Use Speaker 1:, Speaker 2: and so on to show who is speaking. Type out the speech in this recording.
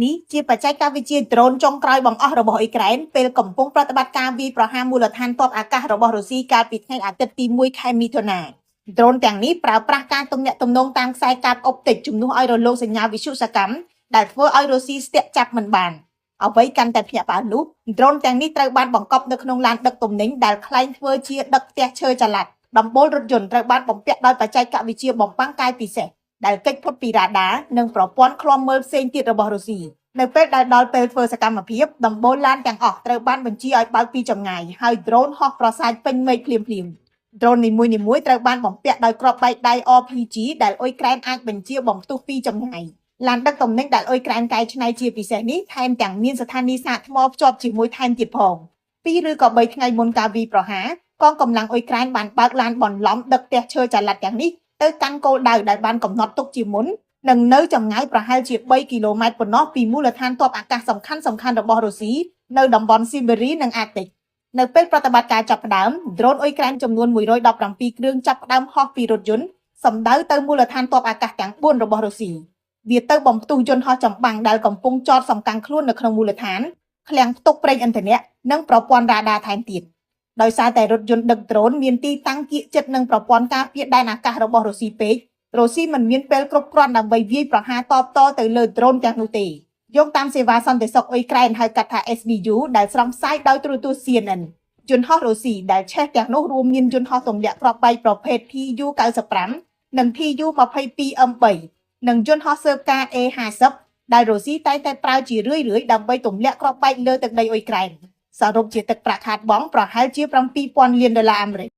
Speaker 1: នេះជាបច្ចេកវិទ្យាដ្រូនចុងក្រោយបង្អស់របស់អ៊ុយក្រែនពេលកំពុងប្រតិបត្តិការវាយប្រហារមូលដ្ឋានទ័ពអាកាសរបស់រុស្ស៊ីកាលពីថ្ងៃអាទិត្យទី1 ខែមិថុនាដ្រូនទាំងនេះប្រើប្រាស់ការទំនាក់ទំនងតាមខ្សែកាបអុបទិកជំនួសឲ្យរលកសញ្ញាវិទ្យុសកម្មដែលធ្វើឲ្យរុស្ស៊ីស្ទាក់ចាប់មិនបានអ្វីកាន់តែភ្ញាក់ផ្អើលនោះដ្រូនទាំងនេះត្រូវបានបង្កប់នៅក្នុងឡានដឹកទំនិញដែលក្លែងធ្វើជាដឹកផ្ទះឈើចល័តដំបូលរថយន្តត្រូវបានបំពាក់ដោយបច្ចេកវិទ្យាបំផាំងកាយពិសេសដែលគេចផុតពីរ៉ាដានិងប្រព័ន្ធឃ្លាំមើលផ្សេងទៀតរបស់រុស្ស៊ីនៅពេលដែលដល់ពេលធ្វើសកម្មភាពដំបូលឡានទាំងអស់ត្រូវបានបញ្ជាឲ្យបើកពីចម្ងាយហើយដ្រូនហោះប្រសាទពេញមេឃភ្លាមៗដ្រូននីមួយៗត្រូវបានបំពាក់ដោយគ្រាប់បែកដៃ RPG ដែលអ៊ុយក្រែនអាចបញ្ជាបំផ្ទុះពីចម្ងាយឡានដឹកទំនិញដែលអ៊ុយក្រែនកែច្នៃជាពិសេសនេះថែមទាំងមានស្ថានីយសាកថ្មភ្ជាប់ជាមួយថែមទៀតផង2 ឬក៏ 3 ថ្ងៃមុនការវាយប្រហារកងកម្លាំងអ៊ុយក្រែនបានបើកឡានបន្លំដឹកផ្ទះឈើចល័តទាំងនេះទៅកាន់គោលដៅដែលបានកំណត់ទុកជាមុននិងនៅចម្ងាយប្រហែលជា3 គីឡូម៉ែត្រប៉ុណ្ណោះពីមូលដ្ឋានទ័ពអាកាសសំខាន់ៗរបស់រុស្ស៊ីនៅតំបន់ស៊ីបេរីនិងអាកទិកនៅពេលប្រតិបត្តិការចាប់ផ្ដើមដ្រូនអ៊ុយក្រែនចំនួន117គ្រឿងចាប់ផ្ដើមហោះពីរថយន្តសម្ដៅទៅមូលដ្ឋានទ័ពអាកាសទាំង4របស់រុស្ស៊ីវាទៅបំផ្ទុះយន្តហោះចម្បាំងដែលកំពុងចតសំកាំងខ្លួននៅក្នុងមូលដ្ឋានឃ្លាំងផ្ទុកប្រេងឥន្ធនៈនិងប្រព័ន្ធរ៉ាដាថែមទៀតដោយសារតែរថយន្តដឹកដ្រូនមានទីតាំងគៀកជិតនឹងប្រព័ន្ធការពារដែនអាកាសរបស់រុស្ស៊ីពេករុស្ស៊ីមិនមានពេលគ្រប់គ្រាន់ដើម្បីវាយប្រហារតបតទៅលើដ្រូនទាំងនោះទេយោងតាមសេវាសន្តិសុខអ៊ុយក្រែនហៅកាត់ថា SBU ដែលស្រង់ផ្សាយដោយទូរទស្សន៍ CNN យន្តហោះរុស្ស៊ីដែលឆេះទាំងនោះរួមមានយន្តហោះទម្លាក់គ្រាប់បែកប្រភេទ Tu-95 និង Tu-22M3 និងយន្តហោះស៊ើបការ A-50 ដែលរុស្ស៊ីតែងតែប្រើជារឿយៗដើម្បីទម្លាក់គ្រាប់បែកលើទឹកដីអ៊ុយក្រែនសរុបជាទឹកប្រាក់ខាតបង់ប្រហែលជា$7,000 លានអាមេរិក